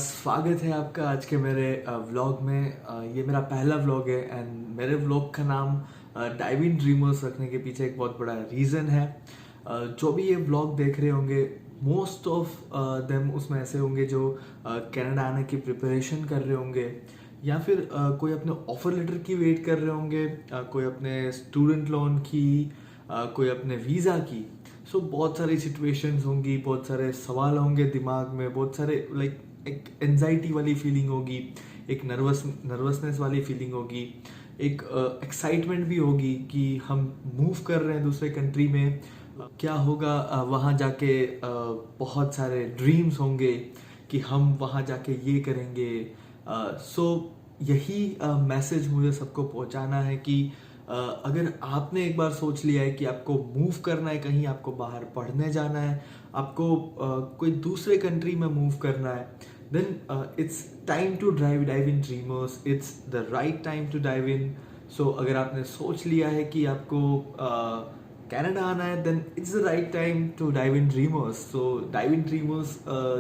स्वागत है आपका आज के मेरे व्लॉग में। ये मेरा पहला व्लॉग है एंड मेरे व्लॉग का नाम डाइव इन ड्रीमर्स रखने के पीछे एक बहुत बड़ा रीज़न है। जो भी ये व्लॉग देख रहे होंगे मोस्ट ऑफ देम उसमें ऐसे होंगे जो कनाडा आने की प्रिपरेशन कर रहे होंगे या फिर कोई अपने ऑफर लेटर की वेट कर रहे होंगे, कोई अपने स्टूडेंट लोन की, कोई अपने वीज़ा की। सो बहुत सारी सिचुएशंस होंगी, बहुत सारे सवाल होंगे दिमाग में, बहुत सारे एक एनजाइटी वाली फीलिंग होगी, एक नर्वसनेस वाली फीलिंग होगी, एक एक्साइटमेंट भी होगी कि हम मूव कर रहे हैं दूसरे कंट्री में, क्या होगा वहाँ जाके। बहुत सारे ड्रीम्स होंगे कि हम वहाँ जाके ये करेंगे। सो यही मैसेज मुझे सबको पहुँचाना है कि अगर आपने एक बार सोच लिया है कि आपको मूव करना है, कहीं आपको बाहर पढ़ने जाना है, आपको कोई दूसरे कंट्री में मूव करना है, then it's time to dive in dreamers. It's the right time to dive in. सो अगर आपने सोच लिया है कि आपको कनाडा आना है, then it's the right time to dive in dreamers. So dive in dreamers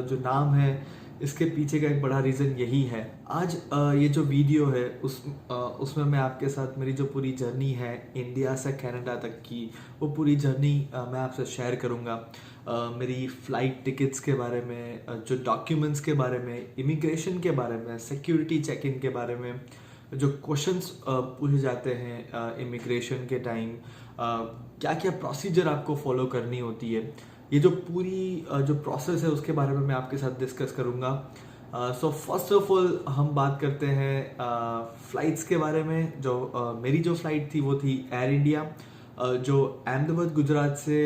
जो नाम है, इसके पीछे का एक बड़ा रीज़न यही है। आज ये जो वीडियो है उसमें मैं आपके साथ मेरी जो पूरी जर्नी है इंडिया से कनाडा तक की, वो पूरी जर्नी मैं आपसे शेयर करूँगा। मेरी फ़्लाइट टिकट्स के बारे में, जो डॉक्यूमेंट्स के बारे में, इमिग्रेशन के बारे में, सिक्योरिटी चेक इन के बारे में, जो क्वेश्चंस पूछे जाते हैं इमिग्रेशन के टाइम, क्या क्या प्रोसीजर आपको फॉलो करनी होती है, ये जो पूरी जो प्रोसेस है उसके बारे में मैं आपके साथ डिस्कस करूँगा। सो फर्स्ट ऑफ ऑल हम बात करते हैं फ़्लाइट्स के बारे में। जो मेरी जो फ़्लाइट थी वो थी एयर इंडिया, जो अहमदाबाद गुजरात से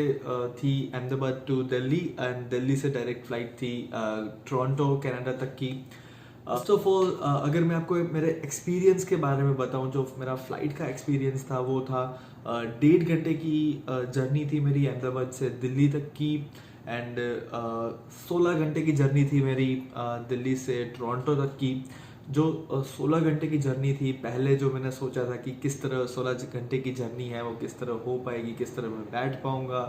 थी अहमदाबाद टू दिल्ली, एंड दिल्ली से डायरेक्ट फ़्लाइट थी टोरंटो कनाडा तक की। फर्स्ट ऑफ ऑल अगर मैं आपको मेरे एक्सपीरियंस के बारे में बताऊं, जो मेरा फ़्लाइट का एक्सपीरियंस था वो था 1.5 घंटे की जर्नी थी मेरी अहमदाबाद से दिल्ली तक की, एंड 16 घंटे की जर्नी थी मेरी दिल्ली से टोरंटो तक की। जो 16 घंटे की जर्नी थी, पहले जो मैंने सोचा था कि किस तरह 16 घंटे की जर्नी है वो किस तरह हो पाएगी, किस तरह मैं बैठ पाऊँगा,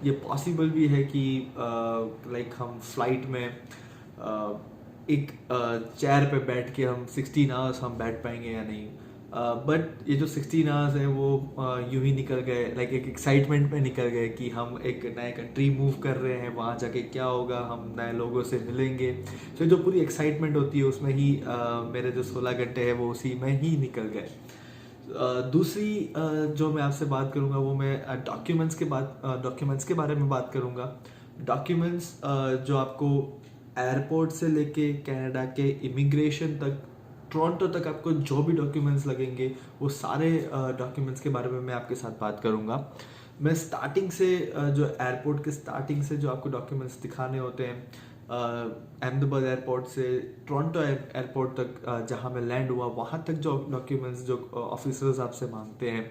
ये पॉसिबल भी है कि लाइक हम फ्लाइट में एक चेयर पे बैठ के हम 16 आवर्स हम बैठ पाएंगे या नहीं। बट ये जो 16 आवर्स है वो यूं ही निकल गए, लाइक एक एक्साइटमेंट में निकल गए कि हम एक नए कंट्री मूव कर रहे हैं, वहाँ जाके क्या होगा, हम नए लोगों से मिलेंगे। तो जो पूरी एक्साइटमेंट होती है उसमें ही मेरे जो 16 घंटे हैं वो उसी में ही निकल गए। दूसरी जो मैं आपसे बात करूँगा वो मैं डॉक्यूमेंट्स के बारे में बात करूँगा। डॉक्यूमेंट्स जो आपको एयरपोर्ट से लेके कनाडा के इमिग्रेशन तक, टोरंटो तक आपको जो भी डॉक्यूमेंट्स लगेंगे वो सारे डॉक्यूमेंट्स के बारे में मैं आपके साथ बात करूँगा। मैं स्टार्टिंग से जो एयरपोर्ट के स्टार्टिंग से जो आपको डॉक्यूमेंट्स दिखाने होते हैं, अहमदाबाद एयरपोर्ट से टोरंटो एयरपोर्ट तक जहाँ मैं लैंड हुआ वहाँ तक जो डॉक्यूमेंट्स जो ऑफिसर्स आपसे मांगते हैं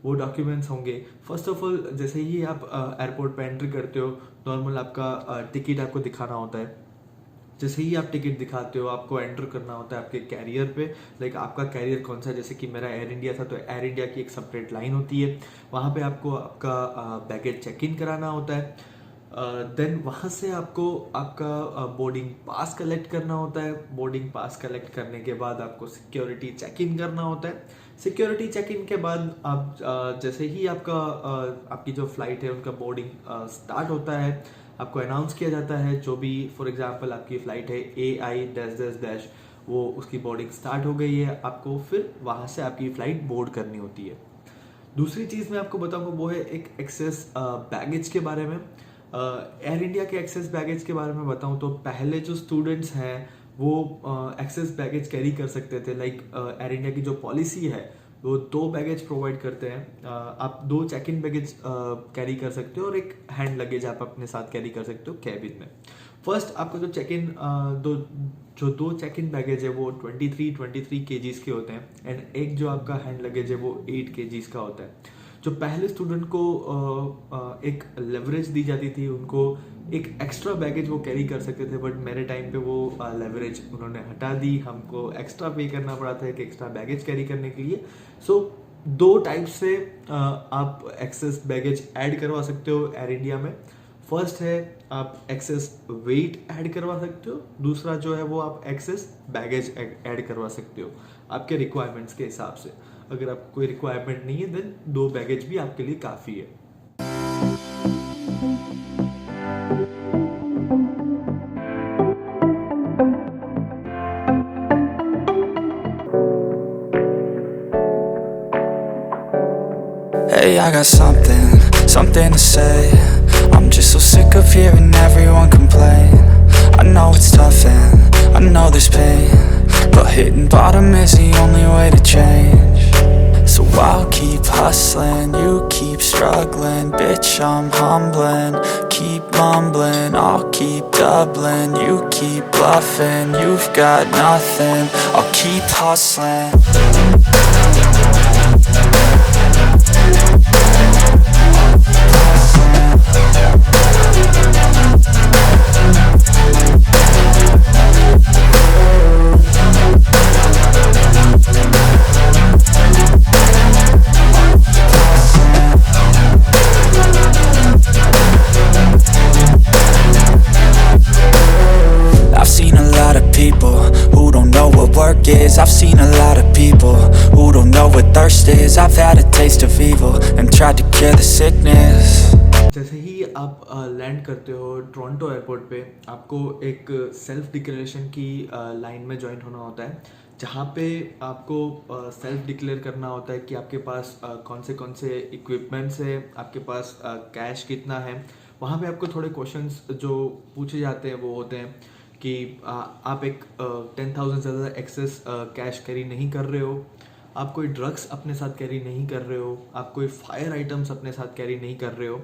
वो डॉक्यूमेंट्स होंगे। फर्स्ट ऑफ ऑल जैसे ही आप एयरपोर्ट पे एंट्री करते हो, नॉर्मल आपका टिकट आपको दिखाना होता है। जैसे ही आप टिकट दिखाते हो आपको एंटर करना होता है आपके कैरियर पे, लाइक आपका कैरियर कौन सा है। जैसे कि मेरा एयर इंडिया था तो एयर इंडिया की एक सेपरेट लाइन होती है, वहाँ पे आपको आपका बैगेज चेक इन कराना होता है। देन वहाँ से आपको आपका बोर्डिंग पास कलेक्ट करना होता है। बोर्डिंग पास कलेक्ट करने के बाद आपको सिक्योरिटी चेक इन करना होता है। सिक्योरिटी चेक इन के बाद आप जैसे ही आपकी जो फ्लाइट है उनका बोर्डिंग स्टार्ट होता है, आपको अनाउंस किया जाता है। जो भी फॉर एग्जांपल आपकी फ़्लाइट है AI-, वो उसकी बोर्डिंग स्टार्ट हो गई है, आपको फिर वहाँ से आपकी फ़्लाइट बोर्ड करनी होती है। दूसरी चीज़ मैं आपको बताऊंगा वो है एक एक्सेस बैगेज के बारे में। एयर इंडिया के एक्सेस बैगेज के बारे में बताऊं तो पहले जो स्टूडेंट्स हैं वो एक्सेस बैगेज कैरी कर सकते थे। लाइक एयर इंडिया की जो पॉलिसी है वो 2 बैगेज प्रोवाइड करते हैं। आप 2 चेक इन बैगेज कैरी कर सकते हो और एक हैंड लगेज आप अपने साथ कैरी कर सकते हो कैबिन में। फर्स्ट आपका जो चेक इन दो चेक इन बैगेज है वो 23 केजीज के होते हैं, एंड एक जो आपका हैंड लगेज है वो 8 केजीज का होता है। जो पहले स्टूडेंट को एक लेवरेज दी जाती थी, उनको एक एक्स्ट्रा बैगेज वो कैरी कर सकते थे, बट मेरे टाइम पे वो लेवरेज उन्होंने हटा दी। हमको एक्स्ट्रा पे करना पड़ा था एक एक्स्ट्रा बैगेज कैरी करने के लिए। सो 2 टाइप से आप एक्सेस बैगेज ऐड करवा सकते हो एयर इंडिया में। फर्स्ट है आप एक्सेस वेट ऐड करवा सकते हो, दूसरा जो है वो आप एक्सेस बैगेज ऐड करवा सकते हो आपके रिक्वायरमेंट्स के हिसाब से। अगर आप कोई रिक्वायरमेंट नहीं है देन 2 बैगेज भी आपके लिए काफ़ी है। Hey, I got something to say. I'm just so sick of hearing everyone complain. I know it's tough and I know there's pain, but hitting bottom is the only way to change. So I'll keep hustling, you keep struggling. Bitch, I'm humbling, keep mumbling. I'll keep doubling, you keep bluffing. You've got nothing, I'll keep hustling. I've seen a lot of people who don't know what work is. I've seen a lot of people who don't know what thirst is. I've had a taste of evil and tried to cure the sickness. जैसे ही आप land करते हो Toronto airport पे, आपको एक self declaration की line में join होना होता है, जहाँ पे आपको सेल्फ डिक्लेयर करना होता है कि आपके पास कौन से इक्विपमेंट्स है, आपके पास कैश कितना है। वहाँ पे आपको थोड़े क्वेश्चंस जो पूछे जाते हैं वो होते हैं कि आप एक 10,000 से ज़्यादा एक्सेस कैश कैरी नहीं कर रहे हो, आप कोई ड्रग्स अपने साथ कैरी नहीं कर रहे हो, आप कोई फायर आइटम्स अपने साथ कैरी नहीं कर रहे हो।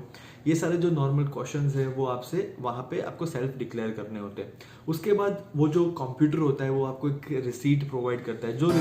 ये सारे जो नॉर्मल क्वेश्चंस हैं वो आपसे वहाँ पे आपको सेल्फ डिक्लेयर करने होते हैं। उसके बाद वो जो कंप्यूटर होता है वो आपको एक रिसीट प्रोवाइड करता है, जो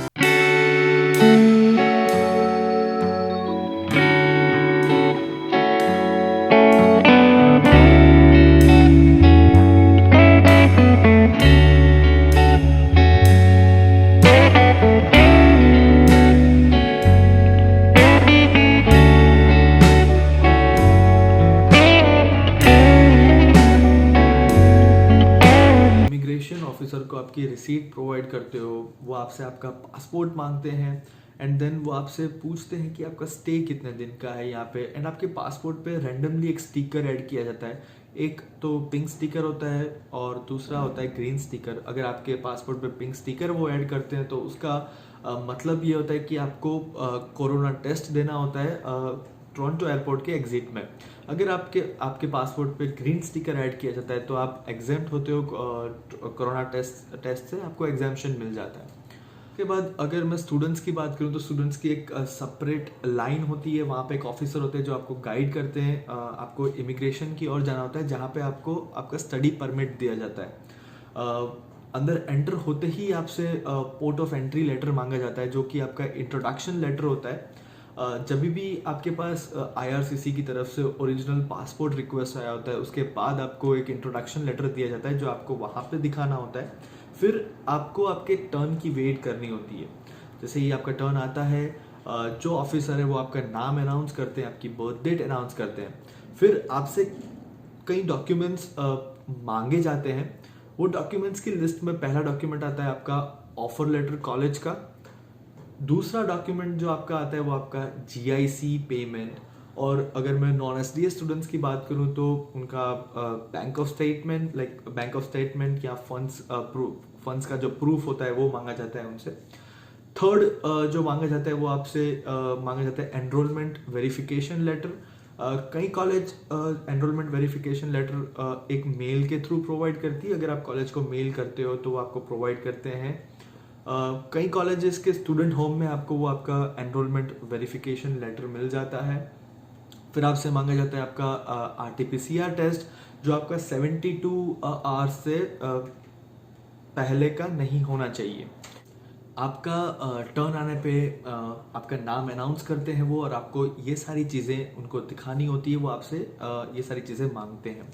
इमिग्रेशन ऑफिसर को आपकी रिसीट प्रोवाइड करते हो, वो आपसे आपका पासपोर्ट मांगते हैं एंड देन वो आपसे पूछते हैं कि आपका स्टे कितने दिन का है यहाँ पे। एंड आपके पासपोर्ट पे रैंडमली एक स्टिकर ऐड किया जाता है, एक तो पिंक स्टिकर होता है और दूसरा होता है ग्रीन स्टिकर। अगर आपके पासपोर्ट पे पिंक स्टिकर वो ऐड करते हैं तो उसका मतलब ये होता है कि आपको कोरोना टेस्ट देना होता है टोरंटो एयरपोर्ट के एग्जिट में। अगर आपके पासपोर्ट पे ग्रीन स्टिकर ऐड किया जाता है तो आप एग्जेम्प्ट होते हो, कोरोना टेस्ट से आपको एग्जाम्पशन मिल जाता है। उसके बाद अगर मैं स्टूडेंट्स की बात करूं तो स्टूडेंट्स की एक सेपरेट लाइन होती है, वहाँ पे एक ऑफिसर होते हैं जो आपको गाइड करते हैं। आपको इमिग्रेशन की ओर जाना होता है जहाँ पे आपको आपका स्टडी परमिट दिया जाता है। अंदर एंटर होते ही आपसे पोर्ट ऑफ एंट्री लेटर मांगा जाता है, जो कि आपका इंट्रोडक्शन लेटर होता है। जब भी आपके पास IRCC की तरफ से ओरिजिनल पासपोर्ट रिक्वेस्ट आया होता है, उसके बाद आपको एक इंट्रोडक्शन लेटर दिया जाता है जो आपको वहाँ पे दिखाना होता है। फिर आपको आपके टर्न की वेट करनी होती है। जैसे ही आपका टर्न आता है, जो ऑफिसर है वो आपका नाम अनाउंस करते हैं, आपकी बर्थ डेट अनाउंस करते हैं। फिर आपसे कई डॉक्यूमेंट्स मांगे जाते हैं। वो डॉक्यूमेंट्स की लिस्ट में पहला डॉक्यूमेंट आता है आपका ऑफर लेटर कॉलेज का। दूसरा डॉक्यूमेंट जो आपका आता है वो आपका GIC पेमेंट, और अगर मैं नॉन SDA स्टूडेंट्स की बात करूं तो उनका बैंक ऑफ स्टेटमेंट या फंड्स का जो प्रूफ होता है वो मांगा जाता है उनसे। थर्ड जो मांगा जाता है वो आपसे मांगा जाता है एनरोलमेंट वेरिफिकेशन लेटर। कई कॉलेज एनरोलमेंट वेरिफिकेशन लेटर एक मेल के थ्रू प्रोवाइड करती है। अगर आप कॉलेज को मेल करते हो तो वो आपको प्रोवाइड करते हैं। कई कॉलेजेस के स्टूडेंट होम में आपको वो आपका एनरोलमेंट वेरिफिकेशन लेटर मिल जाता है। फिर आपसे मांगा जाता है आपका RT-PCR टेस्ट, जो आपका 72 आवर्स से पहले का नहीं होना चाहिए। आपका टर्न आने पे आपका नाम अनाउंस करते हैं वो, और आपको ये सारी चीज़ें उनको दिखानी होती है। वो आपसे ये सारी चीज़ें मांगते हैं।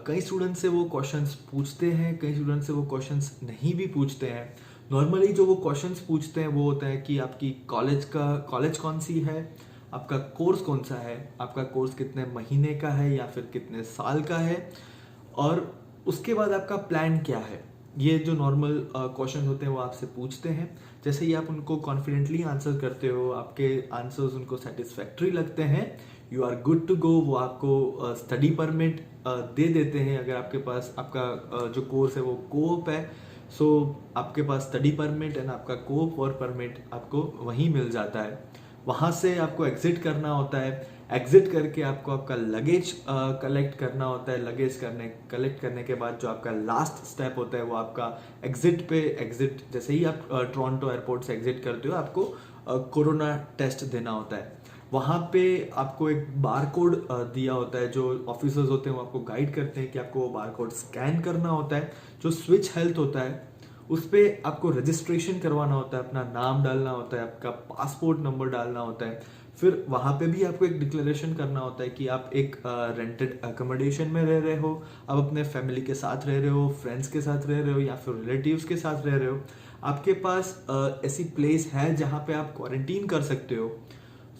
कई स्टूडेंट से वो क्वेश्चंस पूछते हैं, कई स्टूडेंट से वो क्वेश्चंस नहीं भी पूछते हैं। नॉर्मली जो वो क्वेश्चंस पूछते हैं वो होता है कि आपकी कॉलेज कौन सी है, आपका कोर्स कौन सा है, आपका कोर्स कितने महीने का है या फिर कितने साल का है, और उसके बाद आपका प्लान क्या है। ये जो नॉर्मल क्वेश्चन होते हैं वो आपसे पूछते हैं। जैसे ही आप उनको कॉन्फिडेंटली आंसर करते हो, आपके आंसर्स उनको सेटिस्फैक्ट्री लगते हैं, you are good to go. वो आपको स्टडी परमिट दे देते हैं। अगर आपके पास आपका जो कोर्स है वो कोऑप है, सो आपके पास स्टडी परमिट एंड आपका कोऑप वर्क परमिट आपको वहीं मिल जाता है। वहाँ से आपको एग्जिट करना होता है। एग्जिट करके आपको आपका लगेज कलेक्ट करना होता है। लगेज कलेक्ट करने के बाद जो आपका लास्ट स्टेप होता है वो आपका एग्जिट जैसे ही आप टोरंटो एयरपोर्ट से एग्जिट करते हो, आपको कोरोना टेस्ट देना होता है। वहाँ पे आपको एक बार कोड दिया होता है। जो ऑफिसर्स होते हैं वो आपको गाइड करते हैं कि आपको वो बार कोड स्कैन करना होता है। जो स्विच हेल्थ होता है उस पर आपको रजिस्ट्रेशन करवाना होता है, अपना नाम डालना होता है, आपका पासपोर्ट नंबर डालना होता है। फिर वहाँ पे भी आपको एक डिक्लेरेशन करना होता है कि आप एक रेंटेड अकोमोडेशन में रह रहे हो, आप अपने फैमिली के साथ रह रहे हो, फ्रेंड्स के साथ रह रहे हो या फिर रिलेटिव्स के साथ रह रहे हो। आपके पास ऐसी प्लेस है जहाँ पे आप क्वारंटीन कर सकते हो।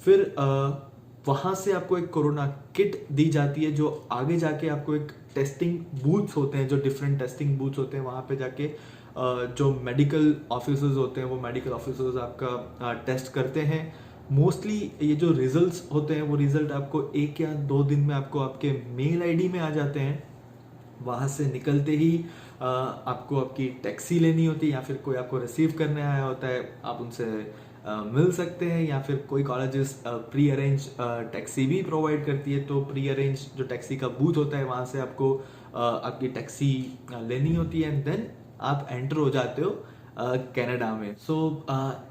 फिर वहाँ से आपको एक कोरोना किट दी जाती है, जो आगे जाके आपको एक टेस्टिंग बूथ्स होते हैं, जो डिफरेंट टेस्टिंग बूथ्स होते हैं, वहाँ पे जाके जो मेडिकल ऑफिसर्स होते हैं वो मेडिकल ऑफिसर्स आपका टेस्ट करते हैं। मोस्टली ये जो रिजल्ट्स होते हैं वो रिजल्ट आपको 1 या 2 दिन में आपको आपके मेल आईडी में आ जाते हैं। वहाँ से निकलते ही आपको आपकी टैक्सी लेनी होती है या फिर कोई आपको रिसीव करने आया होता है, आप उनसे मिल सकते हैं। या फिर कोई कॉलेजेस प्री अरेंज टैक्सी भी प्रोवाइड करती है, तो प्री अरेंज जो टैक्सी का बूथ होता है वहाँ से आपको आपकी टैक्सी लेनी होती है एंड देन आप एंटर हो जाते हो कनाडा में। सो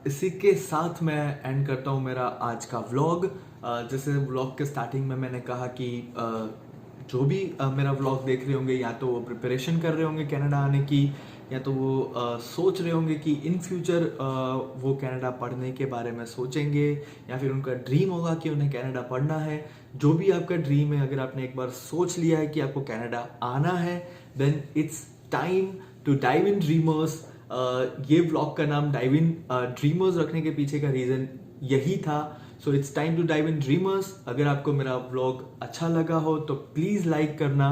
इसी के साथ मैं एंड करता हूँ मेरा आज का व्लॉग। जैसे व्लॉग के स्टार्टिंग में मैंने कहा कि जो भी मेरा व्लॉग देख रहे होंगे, या तो वो प्रिपरेशन कर रहे होंगे कनाडा आने की, या तो वो सोच रहे होंगे कि इन फ्यूचर वो कनाडा पढ़ने के बारे में सोचेंगे, या फिर उनका ड्रीम होगा कि उन्हें कनाडा पढ़ना है। जो भी आपका ड्रीम है, अगर आपने एक बार सोच लिया है कि आपको कनाडा आना है, then it's time to dive in dreamers. ये व्लॉग का नाम डाइव इन ड्रीमर्स रखने के पीछे का रीज़न यही था। So it's time to dive in dreamers. अगर आपको मेरा व्लॉग अच्छा लगा हो तो प्लीज़ लाइक करना।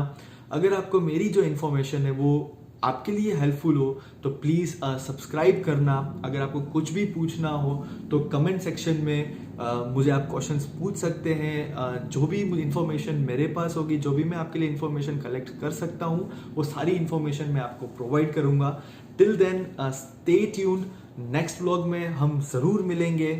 अगर आपको मेरी जो इन्फॉर्मेशन है वो आपके लिए हेल्पफुल हो तो प्लीज़ सब्सक्राइब करना। अगर आपको कुछ भी पूछना हो तो कमेंट सेक्शन में मुझे आप क्वेश्चंस पूछ सकते हैं। जो भी इन्फॉर्मेशन मेरे पास होगी, जो भी मैं आपके लिए इन्फॉर्मेशन कलेक्ट कर सकता हूँ, वो सारी इन्फॉर्मेशन मैं आपको प्रोवाइड करूँगा। Till then stay tuned. Next vlog में हम ज़रूर मिलेंगे।